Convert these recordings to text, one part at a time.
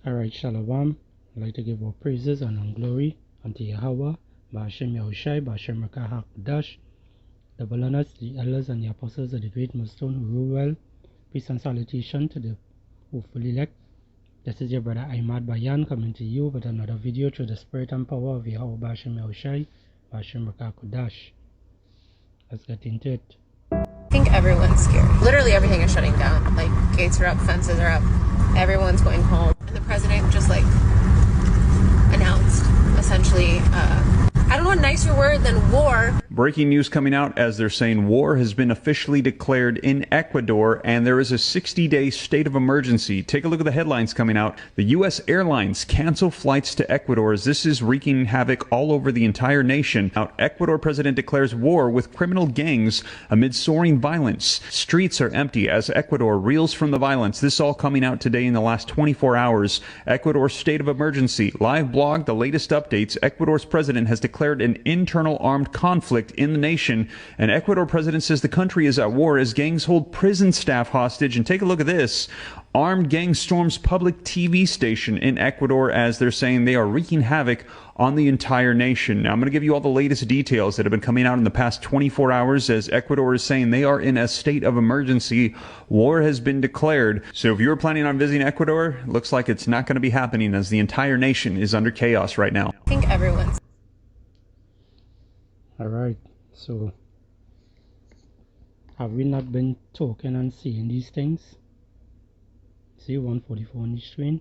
Alright, Shalom. I'd like to give all praises and glory unto Yahweh, Ba'ashem Yahushai, Ba'ashem Rakah HaKadosh, the Balanas, the elders, and the apostles of the great millstone who rule well. Peace and salutation to the hopeful elect. This is your brother Ahmad Bayan coming to you with another video through the spirit and power of Yahweh, Ba'ashem Yahushai, Ba'ashem Rakah HaKadosh. Let's get into it. I think everyone's scared. Literally everything is shutting down. Like, gates are up, fences are up, everyone's going home. And the president just like announced essentially, I don't know a nicer word than war. Breaking news coming out as they're saying war has been officially declared in Ecuador and there is a 60-day state of emergency. Take a look at the headlines coming out. The U.S. airlines cancel flights to Ecuador as this is wreaking havoc all over the entire nation. Now, Ecuador president declares war with criminal gangs amid soaring violence. Streets are empty as Ecuador reels from the violence. This all coming out today in the last 24 hours. Ecuador's state of emergency. Live blog, the latest updates. Ecuador's president has declared an internal armed conflict in the nation, and Ecuador president says the country is at war as gangs hold prison staff hostage. And take a look at this. Armed gang storms public TV station in Ecuador as they're saying they are wreaking havoc on the entire nation. Now, I'm going to give you all the latest details that have been coming out in the past 24 hours as Ecuador is saying they are in a state of emergency. War has been declared. So if you were planning on visiting Ecuador, looks like it's not going to be happening as the entire nation is under chaos right now. I think everyone's. Alright, so have we not been talking and seeing these things? See 144 on the screen.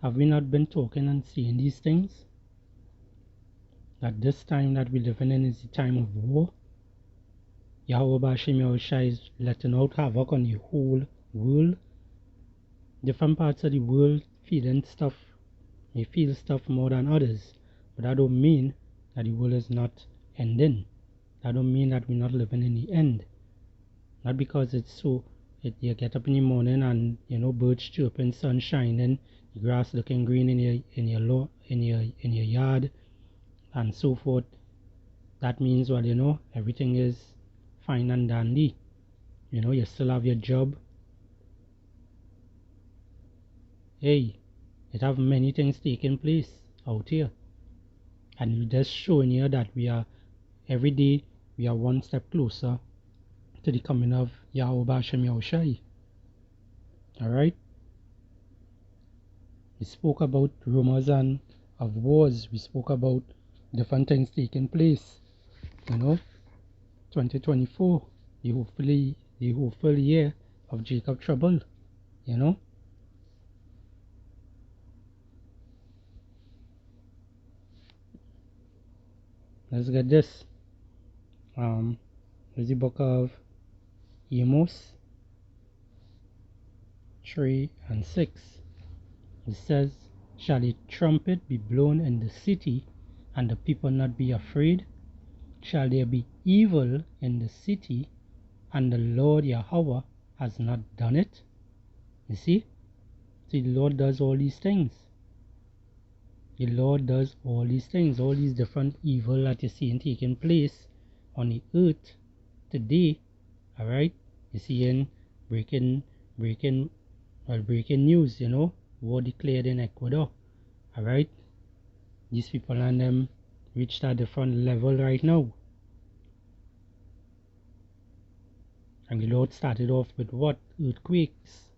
Have we not been talking and seeing these things? That this time that we're living in is the time of war. Yahweh Ba'ashem Yahushai is letting out havoc on the whole world. Different parts of the world feeling stuff. They feel stuff more than others. But that don't mean that the world is not ending. That don't mean that we're not living in the end. Not because it's so you get up in the morning and birds chirping, sun shining, the grass looking green in your yard and so forth. That means everything is fine and dandy. You still have your job. Hey, it have many things taking place out here. And we're just showing you that every day we are one step closer to the coming of Yahweh Ba'ashem Yahushai. Alright? We spoke about rumors and of wars. We spoke about different things taking place. 2024, the hopeful year of Jacob trouble. Let's get this. There's the book of Amos 3 and 6. It says, "Shall a trumpet be blown in the city, and the people not be afraid? Shall there be evil in the city, and the Lord Yahweh has not done it?" You see? The Lord does all these things. The Lord does all these things, all these different evil that you're seeing taking place on the earth today. Alright? You're seeing breaking news, war declared in Ecuador. Alright? These people and them reached a different level right now. And the Lord started off with what? Earthquakes,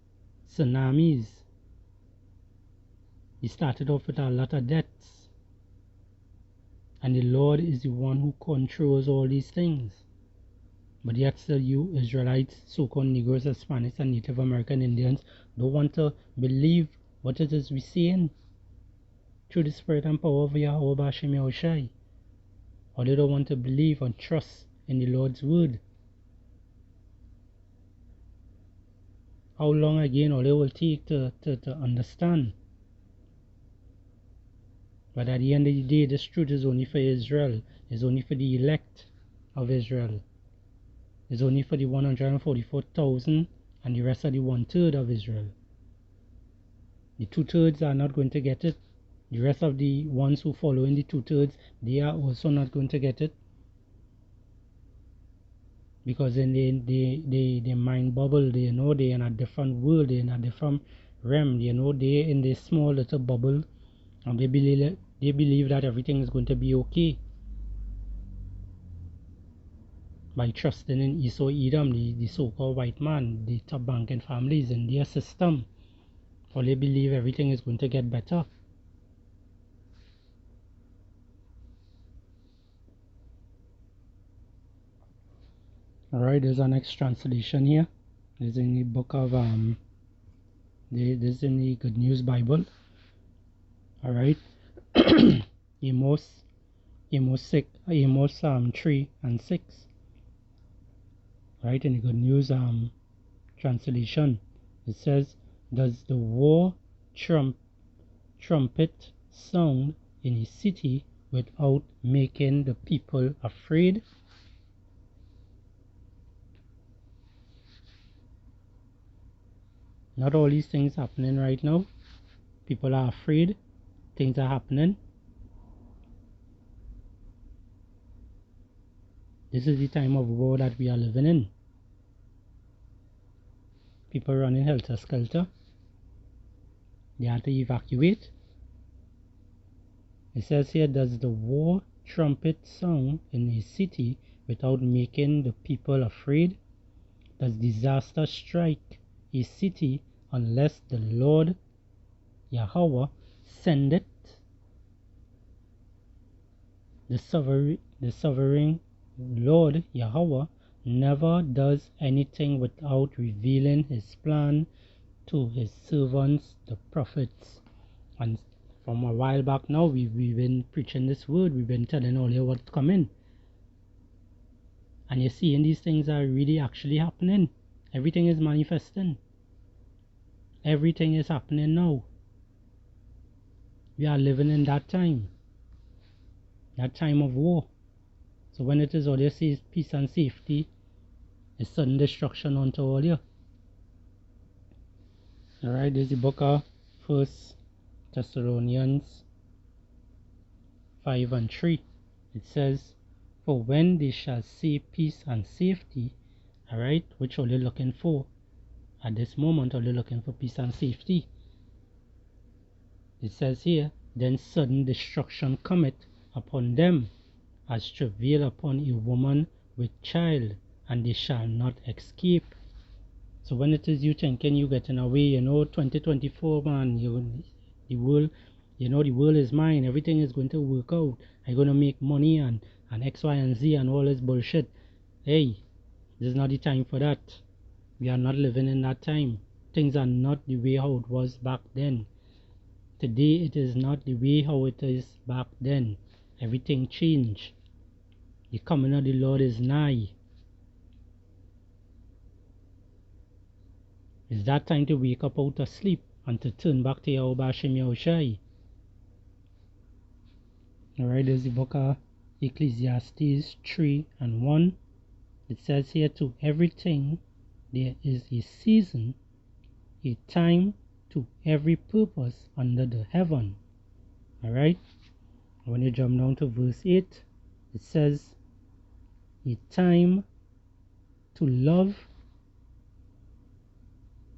tsunamis. He started off with a lot of deaths. And the Lord is the one who controls all these things. But yet still you Israelites, so-called Negroes, Hispanics, and Native American Indians don't want to believe what it is we're saying through the spirit and power of Yahweh Ba'ashem Yahushai. Or they don't want to believe and trust in the Lord's word. How long again all it will take to understand? But at the end of the day, this truth is only for Israel. It's only for the elect of Israel. It's only for the 144,000 and the rest of the 1/3 of Israel. The 2/3 are not going to get it. The rest of the ones who follow in the 2/3, they are also not going to get it. Because then they mind bubble, they're in a different world, they're in a different realm. You know, they in this small little bubble, and they believe that everything is going to be okay by trusting in Esau Edom, the so-called white man, the top banking families in their system. Or they believe everything is going to get better. Alright, there's our next translation here. This is in the book of this is in the Good News Bible. Alright. Amos 3 and 6. Right, in the Good News translation, it says, does the war trumpet sound in a city without making the people afraid? Not all these things happening right now. People are afraid. Things are happening. This is the time of war that we are living in. People running helter-skelter. They had to evacuate. It says here, does the war trumpet sound in a city without making the people afraid? Does disaster strike a city unless the Lord Yahweh send it? The sovereign Lord Yahweh never does anything without revealing his plan to his servants, the prophets. And from a while back now, we've been preaching this word. We've been telling all you what's coming. And you're seeing these things are really actually happening. Everything is manifesting. Everything is happening now. We are living in that time of war. So when it is all you see peace and safety, it's sudden destruction unto all you. Alright, there's the book of 1 Thessalonians 5 and 3. It says, for when they shall see peace and safety, alright, which are you looking for? At this moment, are you looking for peace and safety? It says here, then sudden destruction cometh upon them, as travail upon a woman with child, and they shall not escape. So when it is you thinking you getting away, 2024, man, the world is mine, everything is going to work out, I'm going to make money and X, Y, and Z and all this bullshit. Hey, this is not the time for that. We are not living in that time. Things are not the way how it was back then. Today it is not the way how it is back then. Everything changed. The coming of the Lord is nigh. It's that time to wake up out of sleep and to turn back to Yahweh Hashem Yahushai. Alright, there's the book of Ecclesiastes 3 and 1. It says here, to everything there is a season, a time to every purpose under the heaven. Alright, when you jump down to verse 8, it says, a time to love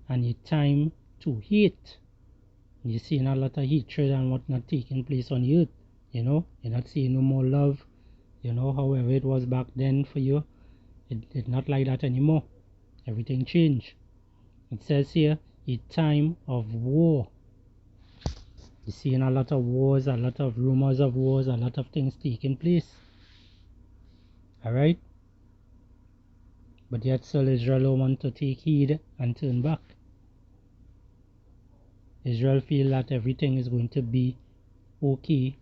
and a time to hate. You're seeing a lot of hatred and what not taking place on the earth. You're not seeing no more love. However it was back then for you, it's not like that anymore. Everything changed. It says here, a time of war. You're seeing a lot of wars, a lot of rumors of wars, a lot of things taking place. Alright? But yet still Israel want to take heed and turn back. Israel feel that everything is going to be okay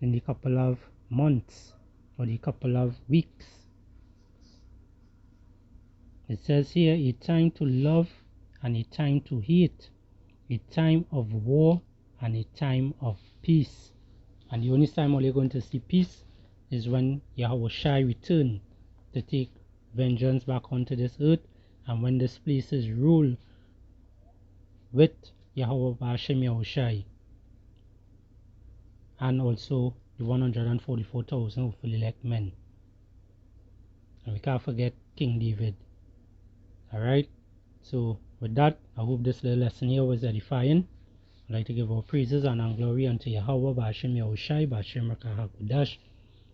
in the couple of months or the couple of weeks. It says here, a time to love and a time to hate, a time of war and a time of peace. And the only time you're going to see peace is when Yahweh Shai return to take vengeance back onto this earth, and when this place is ruled with Yahweh Hashem Yahushai, and also the 144,000 hopefully elect men. And we can't forget King David. Alright, so With that, I hope this little lesson here was edifying. I'd like to give all praises and all glory unto Yahweh, Ba'ashem Yahushai, Ba'ashem Rakahakudash,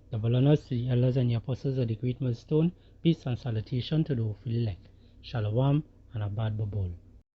the Balanas, the elders and the apostles of the great millstone. Peace and salutation to the elect. Shalom and Abad Babol.